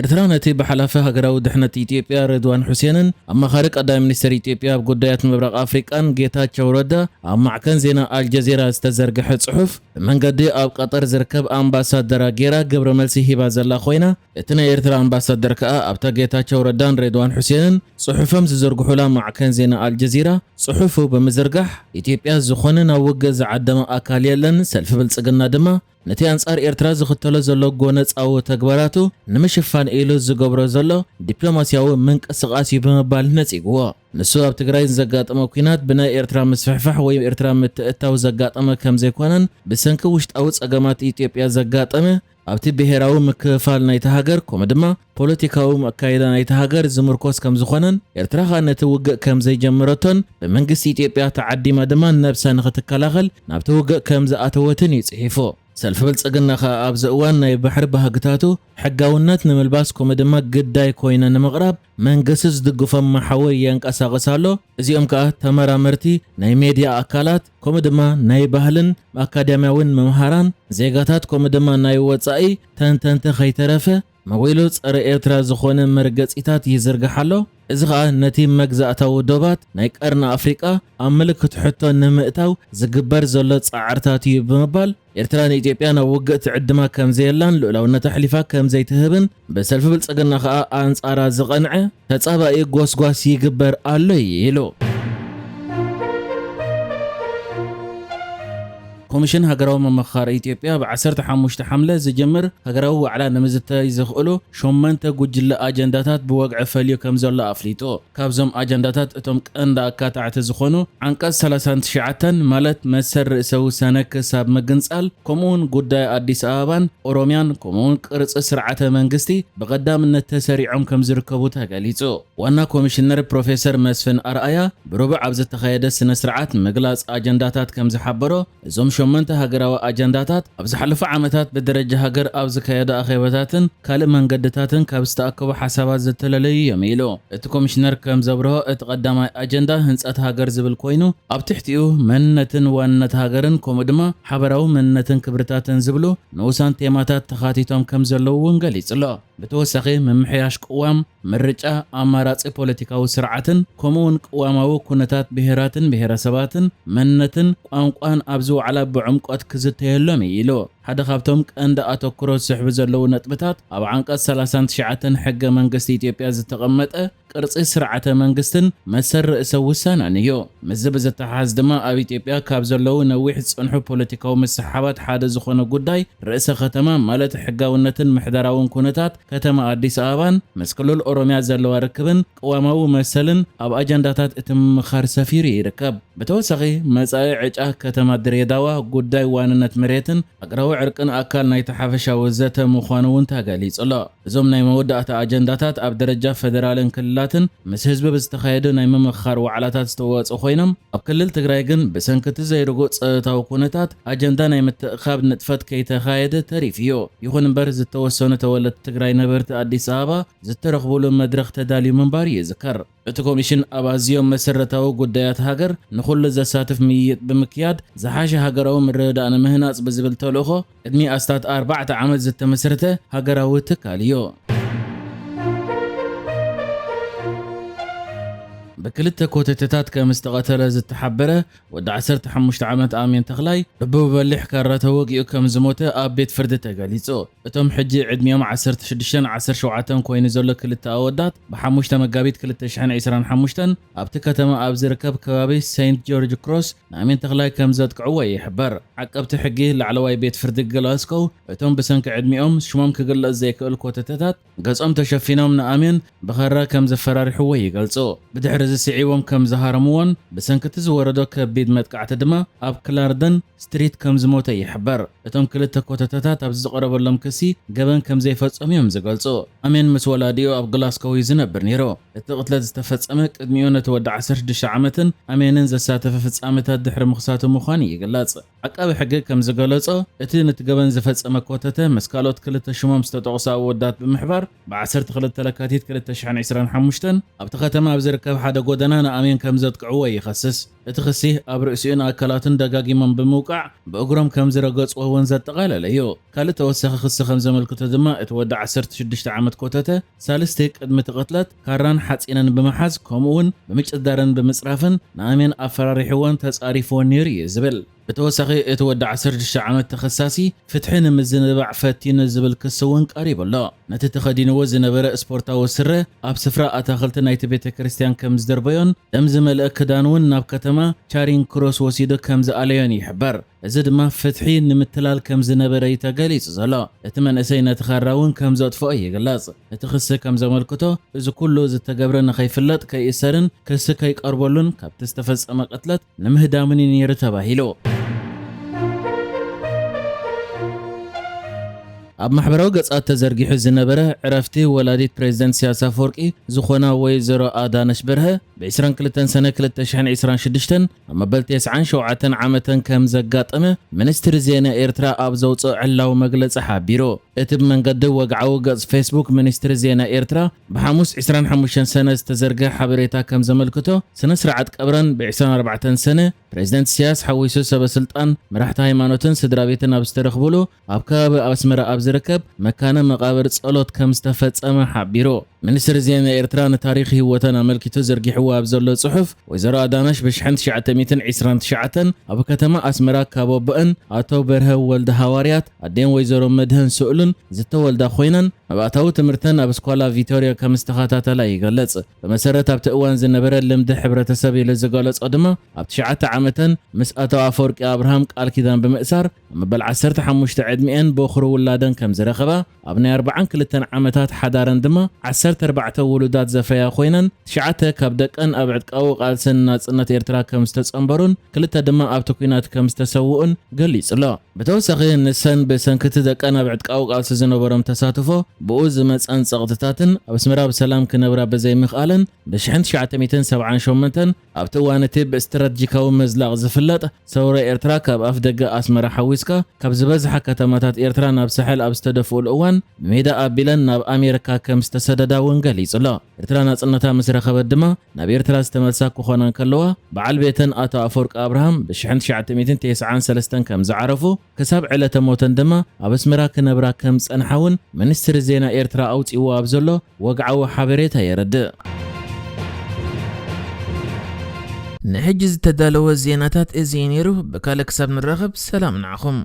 ኤርትራ ነቲ በሓላፈ ሃገራዊ ድሕነት ኢትዮጵያ ሬድዋን ሁሴንን ኣብ መኻሪ ቀዳማይ ሚኒስትር ኢትዮጵያ ኣብ ጉዳያት ምብራቕ ኣፍሪቃን ጌታቸው ረዳ ኣብ ማዕከን ዜና አልጀዚራ ዝተዘርግሐ ጽሑፍ ብመንገዲ ኣብ ቀጠር ዝርከብ ኣምባሳደር ጌራ ገብረ መልሲ ሂባ ዘላ ኮይና እቲ ናይ ኤርትራ ኣምባሳደር ከዓ ኣብታ ጌታቸው ረዳን ሬድዋን ሁሴንን ጽሑፎም ዝዘርግሑላ ማዕከን ዜና አልጀዚራ ጽሑፉ ብምዝርጋሕ ኢትዮጵያ ዝኾነ ናብ ውግእ ዝዓደመ ኣካል የለን ሰልፊ ብልጽግና ድማ ነቲ አንጻር ኤርትራ ዝኽተሎ ዘሎ ጎነፃዊ ተግባራቱ ንምሽፋን ኢሉ ዝገብሮ ዘሎ ዲፕሎማሲያዊ ምንቅስቓስ ብምባል ነፂግዎ ንሱ ኣብ ትግራይ ዘጋጠመ ኩናት ብናይ ኤርትራ ምስፍሕፋሕ ወይ ኤርትራ ምትእታው ዘጋጠመ ከም ዘይኮነን ብሰንኪ ውሽጣዊ ጸገማት ኢትዮጵያ ዘጋጠመ ኣብቲ ብሄራዊ ምክፍፋል ናይቲ ሃገር ከምኡ ድማ ፖለቲካዊ መካየዳ ናይቲ ሃገር ዝምርኮስ ከም ዝኾነን ኤርትራ ነቲ ውግእ ከም ዘይጀመረቶን ብመንግስቲ ኢትዮጵያ ተዓዲማ ድማ ነብሳ ንኽትከላኸል ናብቲ ውግእ ከም ዝኣተወትን ይጽሒፉ ሰልፊ ብልጽግና ኣብ ዝእዋን ናይ ባሕሪ ባህግታቱ ሕጋውነት ንምልባስ ከምኡ ድማ ግዳይ ኮይነ ንምቕራብ መንግስቲ ዝድግፎም ማሕወር የንቀሳቕስ ኣሎ እዚኦም ከዓ ተመራመርቲ ናይ ሚድያ አካላት ከምኡ ድማ ናይ ባህልን አካዳሚያውን መምሃራን ዜጋታት ከምኡ ድማ ናይ ወጻኢ ተንተንቲ ከይተረፈ መወይሎ ጸረ ኤርትራ ዝኾነ መርገጺታት ይዝርግሓሎ እዚ ከዓ ነቲ መግዛእታዊ ዶባት ናይ ቀርና አፍሪቃ ኣብ ምልክት ሕቶ ንምእታው ዝግበር ዘሎ ጻዕርታት እዩ ብምባል ኤርትራ ንኢትዮጵያ ናብ ውግእ ትዕድማ ከም ዘየላን ልኡላውነት ኣሕሊፋ ከም ዘይትህብን በሰልፊ ብልጽግና ከዓ አንጻራ ዝቐንዐ ተጻባኢ ጎስጓስ ይግበር ኣሎ ኢሉ ኮሚሽን ሃገራዊ መመኻሪ ኢትዮጵያ ብ15 ሐምለ ዝጀምር ሃገራዊ ዋዕላ ንምዝታይ ዝኽእሉ 8 ጉጅለ አጀንዳታት ብወግዒ ፈልዩ ከም ዘሎ ኣፍሊጡ ካብዞም አጀንዳታት እቶም ቀንዲ ኣካታዕቲ ዝኾኑ አንቀጽ 39 ማለት መሰር ርእሰ ውሳነ ክሳብ ምግንጻል ከምኡውን ጉዳይ አዲስ አበባን ኦሮሚያን ከምኡውን ቅርጽ ስርዓተ መንግስቲ ብቐዳምነት ተሰሪዖም ከም ዝርከቡ ተገሊጹ ዋና ኮሚሽነር ፕሮፌሰር መስፍን አርአያ ብሩብዕ ኣብ ዝተኻየደ ስነ ስርዓት ምግላጽ አጀንዳታት ከም ዝሓበሮ እዞም 8 ሃገራዊ አጀንዳታት ኣብ ዝሓለፉ ዓመታት ብደረጃ ሃገር ኣብ ዝካየደ ኣኼባታትን ካልእ መንገድታትን ካብ ዝተኣከቡ ሓሳባት ዝተለለዩ እዮም ኢሉ እቲ ኮሚሽነር ከም ዘብርሆ እቲ ቀዳማይ አጀንዳ ህንጸት ሃገር ዝብል ኮይኑ ኣብ ትሕቲኡ መንነትን ዋንነት ሃገርን ከምኡ ድማ ሓበራዊ መንነትን ክብርታትን ዝብሉ ንኡሳን ቴማታት ተኻቲቶም ከም ዘለዉ እውን ገሊጹሎ ብተወሳኺ ምምሕያሽ ቅዋም ምርጫ ኣማራጺ ፖለቲካዊ ስርዓትን ከምኡውን ቅዋማዊ ኩነታት ብሄራትን ብሄረሰባትን መንነትን ቋንቋን ኣብ ዝወዕላ ብዕምቆት ክዝተየሎም ኢሉ ሓደ ካብቶም ቀንዲ ኣተኩሮ ዝስሕቡ ዘለዉ ነጥብታት ኣብ አንቀጽ 39 ሕገ መንግስቲ ኢትዮጵያ ዝተቐመጠ ቅርጺ ስርዓተ መንግስትን መሰር ርእሰ ውሳነን እዩ ምዝ ብዝተሓዝ ድማ ኣብ ኢትዮጵያ ካብ ዘለዉ ነዊሕ ዝጽንሑ ፖለቲካዊ መስሓባት ሓደ ዝኾነ ጉዳይ ርእሰ ከተማ ማለት ሕጋውነትን ምሕደራውን ኩነታት ከተማ አዲስ አበባን ምስ ክልል ኦሮሚያ ዘለዋ ርክብን ቅዋማዊ መሰልን ኣብ አጀንዳታት እቲ ምምኻር ሰፊሩ ይርከብ ብተወሳኺ መጻኢ ዕጫ ከተማ ድሬዳዋ ጉዳይ ዋንነት መሬትን ኣገራዊ ዕርቅን ኣካል ናይ ተሓፈሻዊ ዘተ ምዃኑ እውን ተገሊጹሎ እዞም ናይ መወዳእታ አጀንዳታት ኣብ ደረጃ ፌደራልን ክልላትን ምስ ህዝቢ ብዝተኻየዱ ናይ ምምኻር ዋዕላታት ዝተወጹ ኮይኖም ኣብ ክልል ትግራይ ግን ብሰንኪቲ ዘይርጉእ ፀጥታዊ ኩነታት አጀንዳ ናይ ምትእኻብ ንጥፈት ከይተኻየደ ተሪፍ እዩ ይኹን እምበር ዝተወሰኑ ተወለድቲ ትግራይ ነበርቲ አዲስ አበባ ዝተረኽብሉ መድረኽ ተዳልዩ ምንባር ይዝከር እቲ ኮሚሽን ኣብ ኣዝዮም መሰረታዊ ጉዳያት ሃገር ንኹሉ ዘሳትፍ ምይይጥ ብምክያድ ዝሓሸ ሃገራዊ ምርድዳእ ንምህናጽ ብዝብል ተልእኾ ቅድሚ ኣስታት 4 ዓመት ዝተመስረተ ሃገራዊ ትካል እዩ በክልተ ኮተተታት ከም ዝተቐተለ ዝተሓበረ ወዲ 15 ዓመት ኣሜን ተኽላይ በብበሊሕ ካራ ተወጊኡ ከም ዝሞተ ኣብ ቤት ፍርዲ ተገሊጹ እቶም ሕጂ ዕድሚኦም 16-17 ኮይኑ ዘሎ ክልተ ኣወዳት ብ5 መጋቢት 2025 ኣብቲ ከተማ ኣብ ዝርከብ ከባቢ ሴንት ጆርጅ ክሮስ ንኣሜን ተኽላይ ከም ዘጥቅዕዎ ይሕበር ዓቀብቲ ሕጊ ላዕለዋይ ቤት ፍርዲ ገላስኮው እቶም ብሰንኪ ዕድሚኦም ሽሞም ክግለጽ ዘይክእል ኮተተታት ገጾም ተሸፊኖም ንኣሜን ብኸራ ከም ዘፈራሪሕዎ ይገልጹ ብድሕሪ ዝስዒቦም ከም ዝሃረምዎን ብሰንኪቲ ዝወረዶ ከቢድ መጥቃዕቲ ድማ ኣብ ክላርደን ስትሪት ከም ዝሞተ ይሕበር እቶም ክልተ ኮተተታት ኣብ ዝቐረበሎም ክሲ ገበን ከም ዘይፈጸሙ እዮም ዝገልጹ ኣሜን ምስ ወላዲኡ ኣብ ግላስኮው ዝነብር ነይሩ እቲ ቅትለት ዝተፈጸመ ቅድሚኡ ነቲ ወዲ 16 ዓመትን ኣሜንን ዘሳተፈ ፍጻሜታት ድሕሪ ምኽሳቱ ምዃኑ ይግለጽ عقب حق كم زغلصو اتي نتغبن زفصمه كوتته مسكالوت كلته شمم استطقسا ودات بمحبار ب12 لكاتيت 2025 ابت ختمه بزركب حدا غودنا نامين كم زطقعو يخسس اتخسي ابرئسين اكلاتن دغاغيمن بموقع باغرام كم زرغصو ونز تقالليو كالت توسخ خص خم زملكته دما اتودع 16 عامت كوتته ثالث قدم تقتلت كاران حصينن بمحاز كومون بمصدارن بمصرافن نامين افراريحوان تصاريفون نيري زبل بتوسخي اتودع 16 عامت تخصاصي فتحين مزنبع فتين زبل كسون قريب الله نتتخدينو زنبره سبورتاو سره اب سفرا اتاخلت نايت بيت كريستيان كمز دربيون دمز ملك كدانون ناب كتما چارين كروس وسيدو كمز اليون يحبر ازد ما فتحي نمتلال كمز نبره يتغليص زلا اتمن اسينا تخراون كمز اطفو يغلاص اتخص كمز ملكتو از كله زتغبرن خيفلط كيسرن كس كي قربولن كاب تستفصم قتلت نمهدامنين يرتباهيلو اب محبراو ገጻት ተዘርጊሑ ዝነበረ ዕረፍቲ ወላዲት ፕሬዝዳንት ሲያስ አፈወርቂ ዝኾና ወይዘሮ አዳነች በርሀ ብ22 ሰነ 2026 ኣብ መበል 97 ዓመተን ከም ዘጋጠመ ሚኒስትሪ ዜና ኤርትራ ኣብ ዘውፅኦ ዕላው መግለጺ ሓቢሩ እቲ ብመንገዲ ወግዓዊ ገጽ ፌስቡክ ሚኒስትሪ ዜና ኤርትራ ብሓሙስ 25 ሰነ ዝተዘርገ ሓበሬታ ከም ዘመልክቶ ስነ ስርዓት ቀብረን ብ24 ሰነ ፕሬዝዳንት ሲያስ ሓዊሱ ሰበስልጣን መራሕቲ ሃይማኖትን ስድራቤትን ኣብ ዝተረኽብሉ ኣብ ከባቢ ኣስመራ ኣብ ዝርከብ መካነ መቃብር ጸሎት ከም ዝተፈጸመ ሓቢሩ ሚኒስትሪ ዜና ኤርትራ ንታሪኽ ህይወተን ኣመልኪቱ ዘርጊሕዋ ኣብ ዘሎ ጽሑፍ ወይዘሮ አዳነች ብ1929 ኣብ ከተማ ኣስመራ ካብ ኣቦአን ኣቶ በርሀ ወልደ ሃዋርያት ኣዴን ወይዘሮ መድህን ስኡልን ዝተወልዳ ኮይነን መባእታዊ ትምህርተን ኣብ ስኮላ ቪቶሪያ ከም ዝተኸታተላ ይገልጽ በመሰረት ኣብቲ እዋን ዝነበረ ልምዲ ሕብረተሰብ ኢሉ ዝገለጾ ድማ ኣብ 9 ዓመተን ምስ ኣቶ ኣፈወርቂ ኣብርሃም ቃል ኪዳን ብምእሳር መበል 15 ዕድሚአን በኽሩ ውላደን ከም ዝረኸባ ኣብ ናይ 42 ዓመታት ሓዳረን ድማ 14 ውሉዳት ዘፍረያ ኮይነን 9 ካብ ደቀን ኣብ ዕጥቃዊ ቃልስን ናጽነት ኤርትራ ከም ዝተጸንበሩን ክልተ ድማ ኣብቲ ኩናት ከም ዝተሰውኡን ገሊጹሎ ብተወሳኺ ንሰን ብሰንክቲ ደቀን ኣብ ዕጥቃዊ ቃልሲ ዝነበሮም ተሳትፎ ብኡ ዝመጸን ጸቕጥታትን ኣብ ኣስመራ ብሰላም ክነብራ በዘይምኽኣልን ብ1978 ኣብቲ እዋን እቲ ብስትራቴጂካዊ መዝላቕ ዝፍለጥ ሰውረ ኤርትራ ካብ ኣፍ ደገ ኣስመራ ሓዊስካ ካብ ዝበዝሓ ከተማታት ኤርትራ ናብ ሳሕል ኣብ ዝተደፍኡሉ እዋን ሜዳ ኣቢለን ናብ ኣሜሪካ ከም ዝተሰደዳ ወንገል ይጽሎ ኤርትራ ናጽነታ ምስ ረኸበት ድማ ናብ ኤርትራ ዝተመልሳ ክኾናን ከለዋ በዓል ቤተን ኣቶ ኣፈወርቂ ኣብርሃም ብ1993 ከም ዝዓረፉ ክሳብ ዕለተ ሞተን ድማ ኣብ ኣስመራ ክነብራ ከም ጸንሓውን ሚኒስትሪ ዜና ኤርትራ ኣውፂዎ ኣብ ዘሎ ወግዓዊ ሓበሬታ የረድእ نحجز تدالو الزيناتات ازينيرو بكالك ساب نرغب سلام نعخم